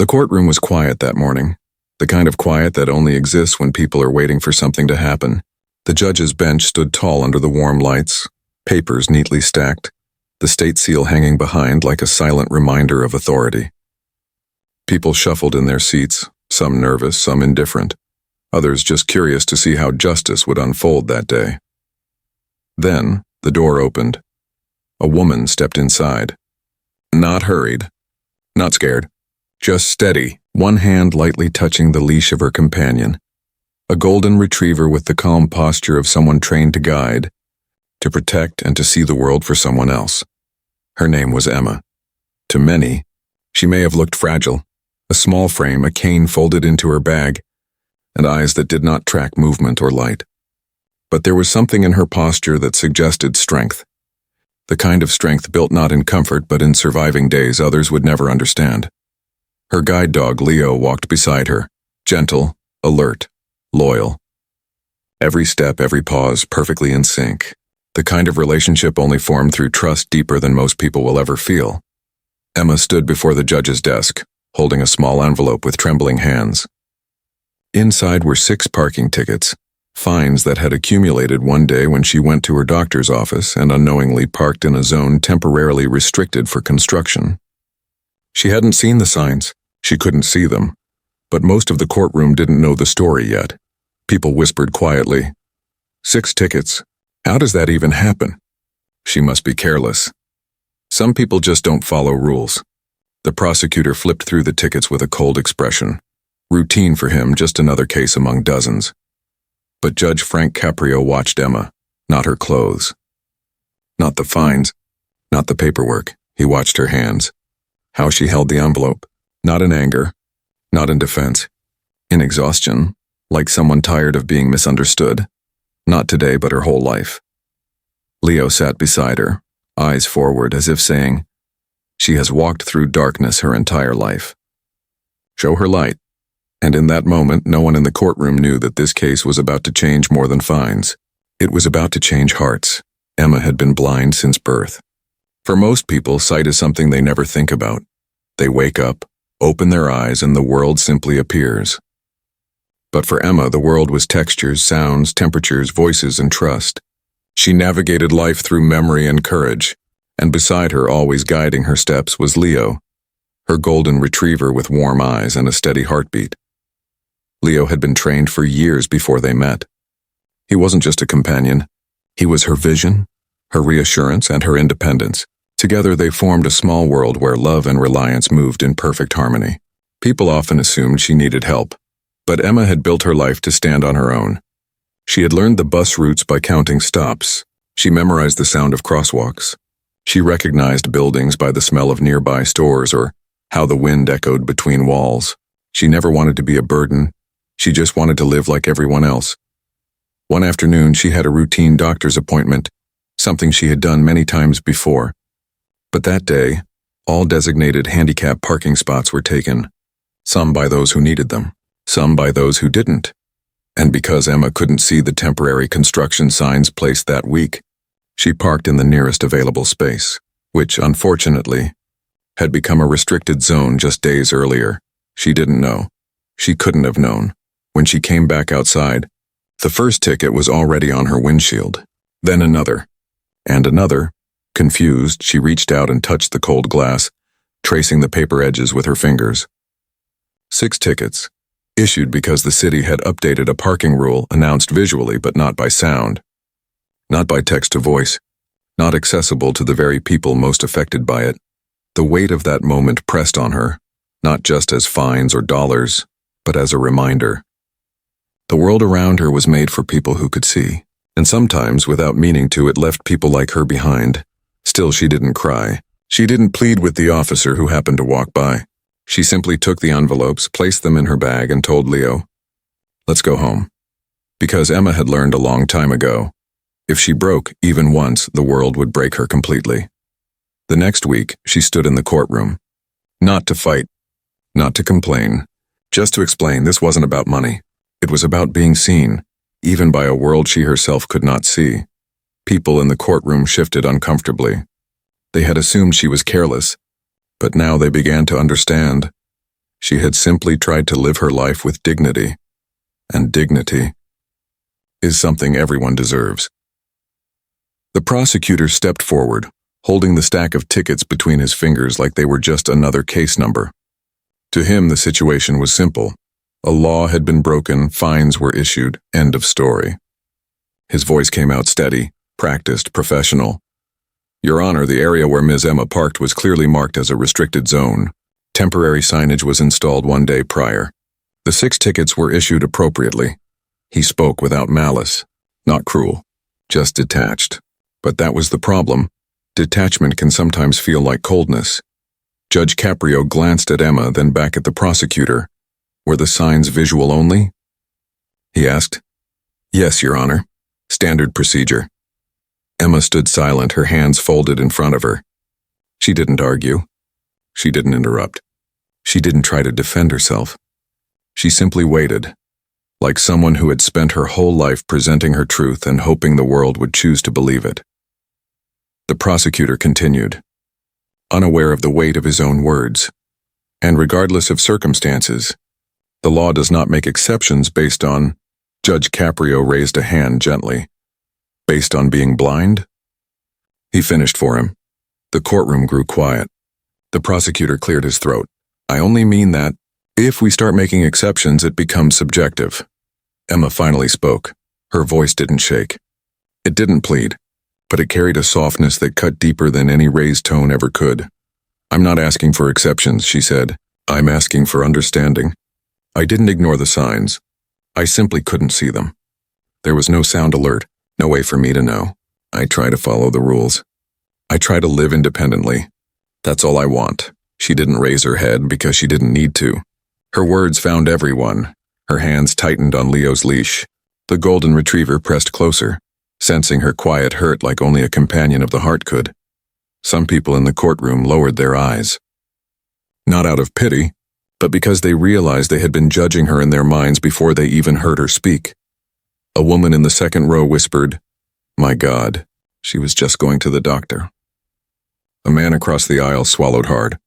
The courtroom was quiet that morning, the kind of quiet that only exists when people are waiting for something to happen. The judge's bench stood tall under the warm lights, papers neatly stacked, the state seal hanging behind like a silent reminder of authority. People shuffled in their seats, some nervous, some indifferent, others just curious to see how justice would unfold that day. Then, the door opened. A woman stepped inside. Not hurried, not scared, just steady, one hand lightly touching the leash of her companion. A golden retriever with the calm posture of someone trained to guide, to protect and to see the world for someone else. Her name was Emma. To many, she may have looked fragile, a small frame, a cane folded into her bag, and eyes that did not track movement or light. But there was something in her posture that suggested strength. The kind of strength built not in comfort but in surviving days others would never understand. Her guide dog, Leo, walked beside her, gentle, alert, loyal. Every step, every pause, perfectly in sync. The kind of relationship only formed through trust deeper than most people will ever feel. Emma stood before the judge's desk, holding a small envelope with trembling hands. Inside were 6 parking tickets, fines that had accumulated one day when she went to her doctor's office and unknowingly parked in a zone temporarily restricted for construction. She hadn't seen the signs, she couldn't see them, but most of the courtroom didn't know the story yet. People whispered quietly, 6 tickets, how does that even happen? She must be careless. Some people just don't follow rules. The prosecutor flipped through the tickets with a cold expression. Routine for him, just another case among dozens. But Judge Caprio watched Emma, not her clothes. Not the fines, not the paperwork. He watched her hands. How she held the envelope. Not in anger, not in defense. In exhaustion, like someone tired of being misunderstood. Not today, but her whole life. Leo sat beside her, eyes forward as if saying, she has walked through darkness her entire life. Show her light. And in that moment, no one in the courtroom knew that this case was about to change more than fines. It was about to change hearts. Emma had been blind since birth. For most people, sight is something they never think about. They wake up, open their eyes, and the world simply appears. But for Emma, the world was textures, sounds, temperatures, voices, and trust. She navigated life through memory and courage, and beside her, always guiding her steps, was Leo, her golden retriever with warm eyes and a steady heartbeat. Leo had been trained for years before they met. He wasn't just a companion. He was her vision, her reassurance, and her independence. Together they formed a small world where love and reliance moved in perfect harmony. People often assumed she needed help, but Emma had built her life to stand on her own. She had learned the bus routes by counting stops. She memorized the sound of crosswalks. She recognized buildings by the smell of nearby stores or how the wind echoed between walls. She never wanted to be a burden. She just wanted to live like everyone else. One afternoon, she had a routine doctor's appointment, something she had done many times before. But that day, all designated handicap parking spots were taken, some by those who needed them, some by those who didn't. And because Emma couldn't see the temporary construction signs placed that week, she parked in the nearest available space, which, unfortunately, had become a restricted zone just days earlier. She didn't know. She couldn't have known. When she came back outside, the first ticket was already on her windshield. Then another. And another. Confused, she reached out and touched the cold glass, tracing the paper edges with her fingers. 6 tickets, issued because the city had updated a parking rule announced visually but not by sound. Not by text to voice. Not accessible to the very people most affected by it. The weight of that moment pressed on her, not just as fines or dollars, but as a reminder. The world around her was made for people who could see, and sometimes, without meaning to, it left people like her behind. Still, she didn't cry. She didn't plead with the officer who happened to walk by. She simply took the envelopes, placed them in her bag, and told Leo, "Let's go home." Because Emma had learned a long time ago, if she broke even once, the world would break her completely. The next week, she stood in the courtroom. Not to fight, not to complain, just to explain this wasn't about money. It was about being seen, even by a world she herself could not see. People in the courtroom shifted uncomfortably. They had assumed she was careless, but now they began to understand. She had simply tried to live her life with dignity, and dignity is something everyone deserves. The prosecutor stepped forward, holding the stack of tickets between his fingers like they were just another case number. To him, the situation was simple. A law had been broken, fines were issued, end of story. His voice came out steady, practiced, professional. Your Honor, the area where Ms. Emma parked was clearly marked as a restricted zone. Temporary signage was installed one day prior. The 6 tickets were issued appropriately. He spoke without malice, not cruel, just detached. But that was the problem. Detachment can sometimes feel like coldness. Judge Caprio glanced at Emma, then back at the prosecutor. Were the signs visual only? He asked. Yes, Your Honor. Standard procedure. Emma stood silent, her hands folded in front of her. She didn't argue. She didn't interrupt. She didn't try to defend herself. She simply waited, like someone who had spent her whole life presenting her truth and hoping the world would choose to believe it. The prosecutor continued, unaware of the weight of his own words. And regardless of circumstances, the law does not make exceptions based on— Judge Caprio raised a hand gently. Based on being blind? He finished for him. The courtroom grew quiet. The prosecutor cleared his throat. I only mean that, if we start making exceptions, it becomes subjective. Emma finally spoke. Her voice didn't shake. It didn't plead, but it carried a softness that cut deeper than any raised tone ever could. I'm not asking for exceptions, she said. I'm asking for understanding. I didn't ignore the signs. I simply couldn't see them. There was no sound alert, no way for me to know. I try to follow the rules. I try to live independently. That's all I want. She didn't raise her head because she didn't need to. Her words found everyone. Her hands tightened on Leo's leash. The golden retriever pressed closer, sensing her quiet hurt like only a companion of the heart could. Some people in the courtroom lowered their eyes. Not out of pity, but because they realized they had been judging her in their minds before they even heard her speak. A woman in the second row whispered, My God, she was just going to the doctor. A man across the aisle swallowed hard.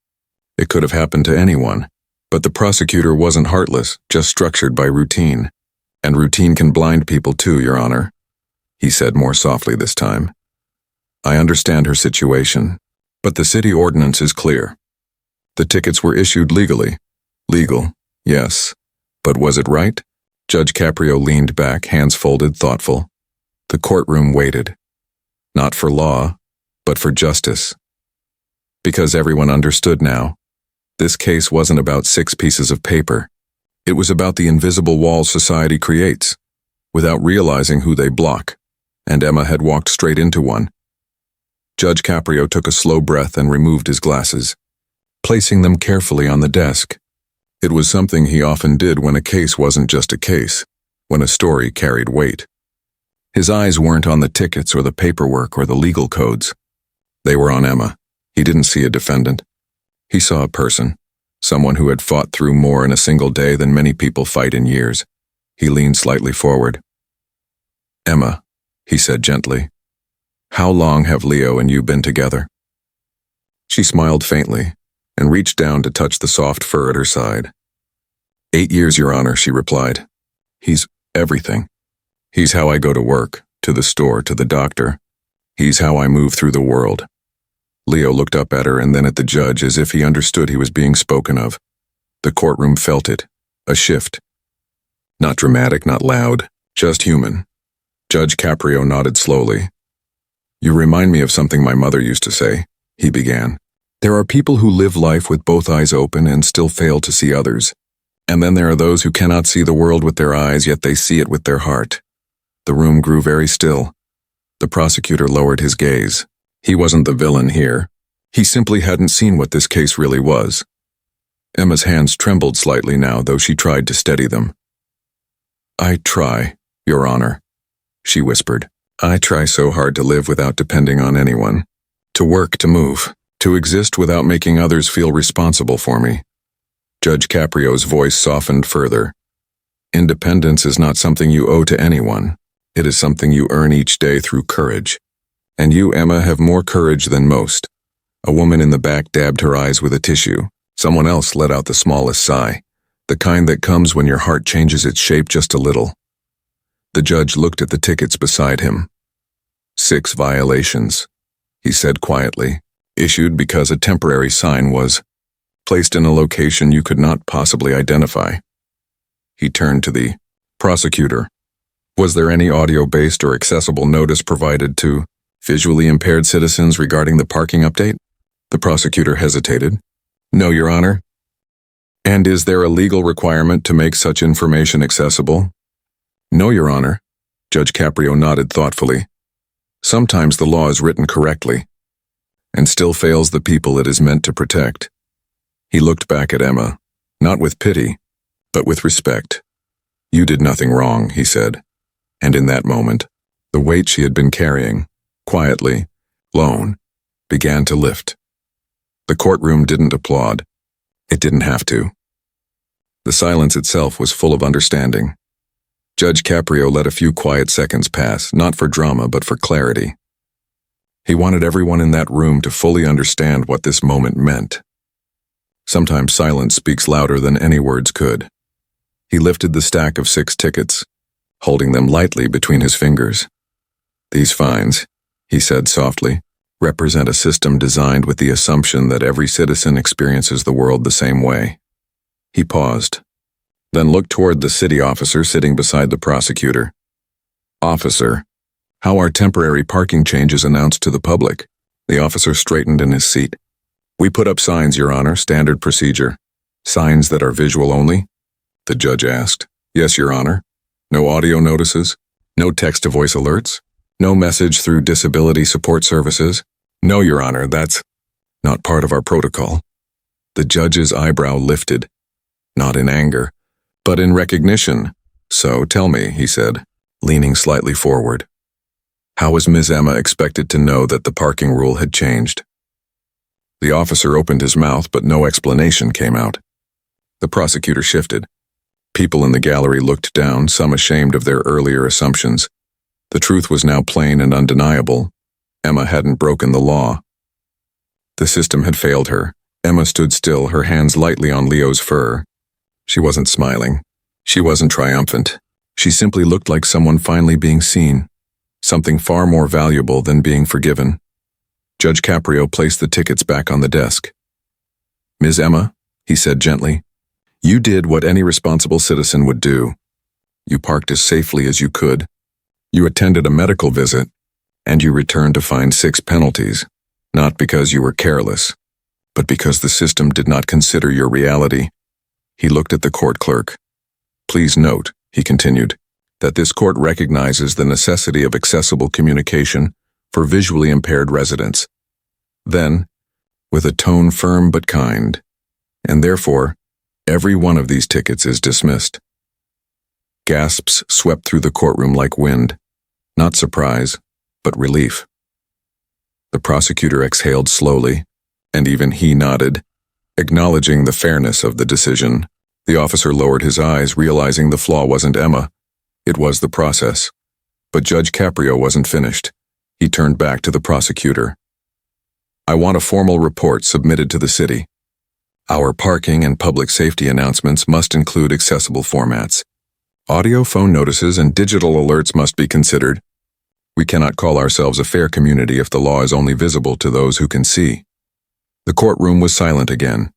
It could have happened to anyone, but the prosecutor wasn't heartless, just structured by routine. And routine can blind people too, Your Honor, he said more softly this time. I understand her situation, but the city ordinance is clear. The tickets were issued legally. Legal, yes. But was it right? Judge Caprio leaned back, hands folded, thoughtful. The courtroom waited. Not for law, but for justice. Because everyone understood now. This case wasn't about 6 pieces of paper. It was about the invisible walls society creates, without realizing who they block. And Emma had walked straight into one. Judge Caprio took a slow breath and removed his glasses, placing them carefully on the desk. It was something he often did when a case wasn't just a case, when a story carried weight. His eyes weren't on the tickets or the paperwork or the legal codes. They were on Emma. He didn't see a defendant. He saw a person, someone who had fought through more in a single day than many people fight in years. He leaned slightly forward. Emma, he said gently, how long have Leo and you been together? She smiled faintly and reached down to touch the soft fur at her side. 8 years, Your Honor, she replied. He's everything. He's how I go to work, to the store, to the doctor. He's how I move through the world. Leo looked up at her and then at the judge as if he understood he was being spoken of. The courtroom felt it, a shift. Not dramatic, not loud, just human. Judge Caprio nodded slowly. You remind me of something my mother used to say, he began. There are people who live life with both eyes open and still fail to see others. And then there are those who cannot see the world with their eyes, yet they see it with their heart. The room grew very still. The prosecutor lowered his gaze. He wasn't the villain here. He simply hadn't seen what this case really was. Emma's hands trembled slightly now, though she tried to steady them. I try, Your Honor, she whispered. I try so hard to live without depending on anyone. To work, to move, to exist without making others feel responsible for me. Judge Caprio's voice softened further. Independence is not something you owe to anyone. It is something you earn each day through courage. And you, Emma, have more courage than most. A woman in the back dabbed her eyes with a tissue. Someone else let out the smallest sigh, the kind that comes when your heart changes its shape just a little. The judge looked at the tickets beside him. 6 violations, he said quietly, issued because a temporary sign was placed in a location you could not possibly identify. He turned to the prosecutor. Was there any audio-based or accessible notice provided to visually impaired citizens regarding the parking update? The prosecutor hesitated. No, Your Honor. And is there a legal requirement to make such information accessible? No, Your Honor. Judge Caprio nodded thoughtfully. Sometimes the law is written correctly, and still fails the people it is meant to protect. He looked back at Emma, not with pity, but with respect. You did nothing wrong, he said, and in that moment, the weight she had been carrying, quietly, alone, began to lift. The courtroom didn't applaud. It didn't have to. The silence itself was full of understanding. Judge Caprio let a few quiet seconds pass, not for drama but for clarity. He wanted everyone in that room to fully understand what this moment meant. Sometimes silence speaks louder than any words could. He lifted the stack of 6 tickets, holding them lightly between his fingers. These fines, he said softly, represent a system designed with the assumption that every citizen experiences the world the same way. He paused, then looked toward the city officer sitting beside the prosecutor. Officer, how are temporary parking changes announced to the public? The officer straightened in his seat. We put up signs, Your Honor, standard procedure. Signs that are visual only? The judge asked. Yes, Your Honor. No audio notices? No text-to-voice alerts? No message through disability support services? No, Your Honor, that's not part of our protocol. The judge's eyebrow lifted, not in anger, but in recognition. So tell me, he said, leaning slightly forward. How was Ms. Emma expected to know that the parking rule had changed? The officer opened his mouth, but no explanation came out. The prosecutor shifted. People in the gallery looked down, some ashamed of their earlier assumptions. The truth was now plain and undeniable. Emma hadn't broken the law. The system had failed her. Emma stood still, her hands lightly on Leo's fur. She wasn't smiling. She wasn't triumphant. She simply looked like someone finally being seen, something far more valuable than being forgiven. Judge Caprio placed the tickets back on the desk. Ms. Emma, he said gently, you did what any responsible citizen would do. You parked as safely as you could. You attended a medical visit, and you returned to find 6 penalties, not because you were careless, but because the system did not consider your reality. He looked at the court clerk. Please note, he continued, that this court recognizes the necessity of accessible communication for visually impaired residents. Then, with a tone firm but kind, and therefore, every one of these tickets is dismissed. Gasps swept through the courtroom like wind, not surprise, but relief. The prosecutor exhaled slowly, and even he nodded, acknowledging the fairness of the decision. The officer lowered his eyes, realizing the flaw wasn't Emma. It was the process. But Judge Caprio wasn't finished. He turned back to the prosecutor. I want a formal report submitted to the city. Our parking and public safety announcements must include accessible formats. Audio phone notices and digital alerts must be considered. We cannot call ourselves a fair community if the law is only visible to those who can see. The courtroom was silent again,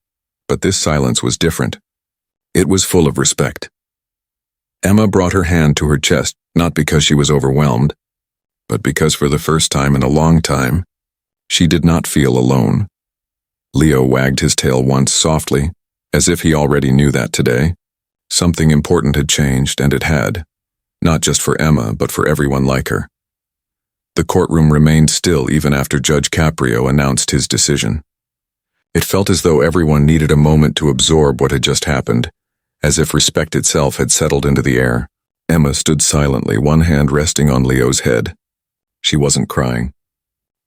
but this silence was different. It was full of respect. Emma brought her hand to her chest, not because she was overwhelmed, but because for the first time in a long time, she did not feel alone. Leo wagged his tail once softly, as if he already knew that today. Something important had changed, and it had, not just for Emma, but for everyone like her. The courtroom remained still even after Judge Caprio announced his decision. It felt as though everyone needed a moment to absorb what had just happened, as if respect itself had settled into the air. Emma stood silently, one hand resting on Leo's head. She wasn't crying.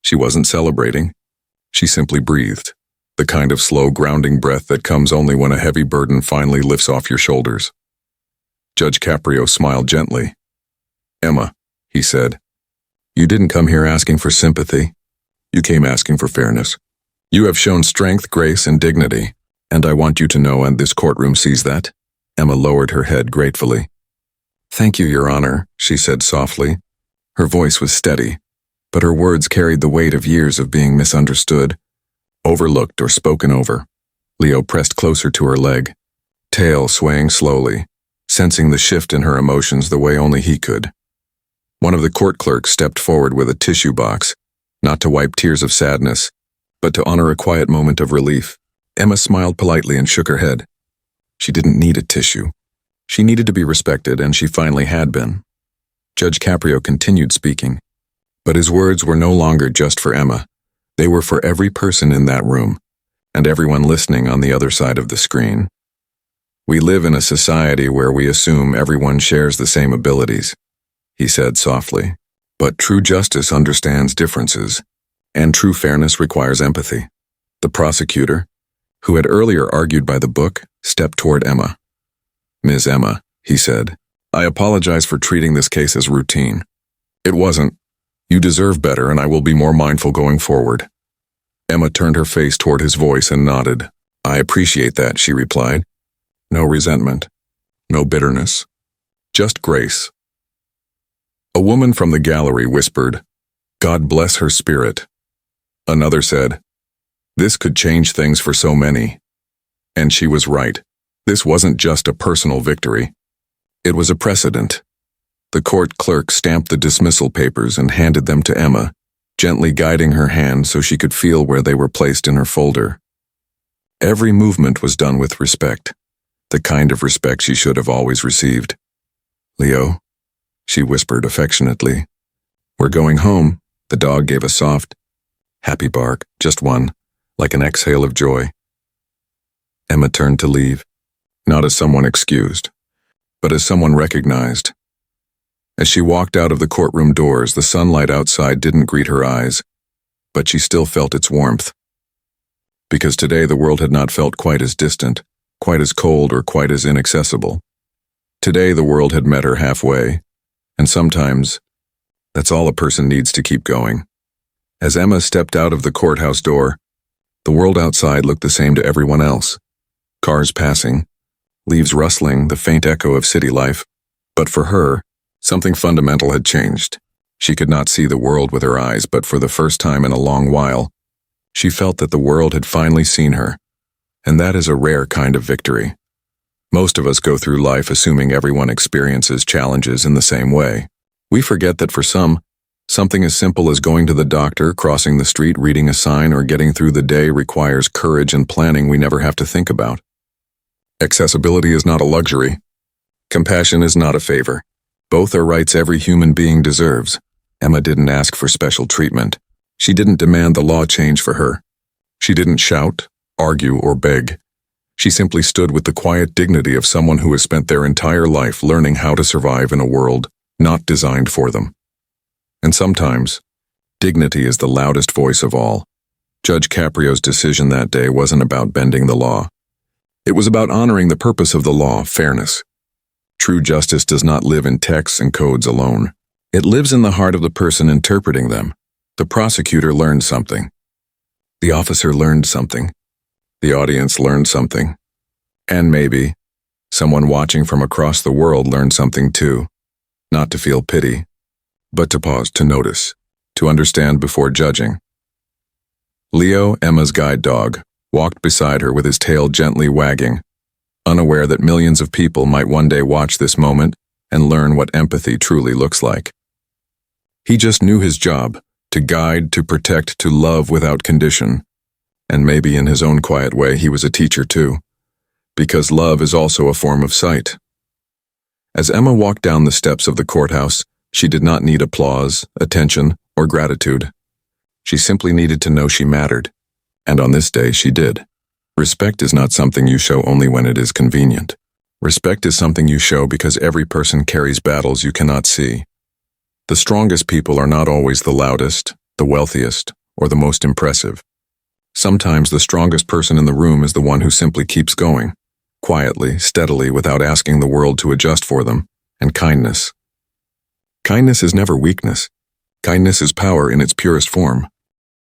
She wasn't celebrating. She simply breathed, the kind of slow, grounding breath that comes only when a heavy burden finally lifts off your shoulders. Judge Caprio smiled gently. Emma, he said, you didn't come here asking for sympathy. You came asking for fairness. You have shown strength, grace, and dignity. And I want you to know, and this courtroom sees that." Emma lowered her head gratefully. "Thank you, Your Honor," she said softly. Her voice was steady, but her words carried the weight of years of being misunderstood, overlooked or spoken over. Leo pressed closer to her leg, tail swaying slowly, sensing the shift in her emotions the way only he could. One of the court clerks stepped forward with a tissue box, not to wipe tears of sadness, but to honor a quiet moment of relief. Emma smiled politely and shook her head. She didn't need a tissue. She needed to be respected, and she finally had been. Judge Caprio continued speaking, but his words were no longer just for Emma. They were for every person in that room, and everyone listening on the other side of the screen. "We live in a society where we assume everyone shares the same abilities," he said softly. "But true justice understands differences, and true fairness requires empathy." The prosecutor, who had earlier argued by the book, stepped toward Emma. "Ms. Emma," he said, "I apologize for treating this case as routine. It wasn't. You deserve better, and I will be more mindful going forward." Emma turned her face toward his voice and nodded. "I appreciate that," she replied. "No resentment, no bitterness, just grace." A woman from the gallery whispered, "God bless her spirit." Another said, "This could change things for so many." And she was right. This wasn't just a personal victory. It was a precedent. The court clerk stamped the dismissal papers and handed them to Emma, gently guiding her hand so she could feel where they were placed in her folder. Every movement was done with respect, the kind of respect she should have always received. "Leo," she whispered affectionately. "We're going home." The dog gave a soft, happy bark, just one, like an exhale of joy. Emma turned to leave, not as someone excused, but as someone recognized. As she walked out of the courtroom doors, the sunlight outside didn't greet her eyes, but she still felt its warmth. Because today the world had not felt quite as distant, quite as cold, or quite as inaccessible. Today the world had met her halfway, and sometimes that's all a person needs to keep going. As Emma stepped out of the courthouse door, the world outside looked the same to everyone else. Cars passing, leaves rustling, the faint echo of city life. But for her, something fundamental had changed. She could not see the world with her eyes, but for the first time in a long while, she felt that the world had finally seen her, and that is a rare kind of victory. Most of us go through life assuming everyone experiences challenges in the same way. We forget that for some, something as simple as going to the doctor, crossing the street, reading a sign, or getting through the day requires courage and planning we never have to think about. Accessibility is not a luxury. Compassion is not a favor. Both are rights every human being deserves. Emma didn't ask for special treatment. She didn't demand the law change for her. She didn't shout, argue, or beg. She simply stood with the quiet dignity of someone who has spent their entire life learning how to survive in a world not designed for them. And sometimes, dignity is the loudest voice of all. Judge Caprio's decision that day wasn't about bending the law. It was about honoring the purpose of the law, fairness. True justice does not live in texts and codes alone. It lives in the heart of the person interpreting them. The prosecutor learned something. The officer learned something. The audience learned something. And maybe, someone watching from across the world learned something too. Not to feel pity, but to pause, to notice, to understand before judging. Leo, Emma's guide dog, walked beside her with his tail gently wagging, unaware that millions of people might one day watch this moment and learn what empathy truly looks like. He just knew his job, to guide, to protect, to love without condition. And maybe in his own quiet way he was a teacher too, because love is also a form of sight. As Emma walked down the steps of the courthouse, she did not need applause, attention, or gratitude. She simply needed to know she mattered. And on this day, she did. Respect is not something you show only when it is convenient. Respect is something you show because every person carries battles you cannot see. The strongest people are not always the loudest, the wealthiest, or the most impressive. Sometimes the strongest person in the room is the one who simply keeps going, quietly, steadily, without asking the world to adjust for them. And kindness. Kindness is never weakness. Kindness is power in its purest form.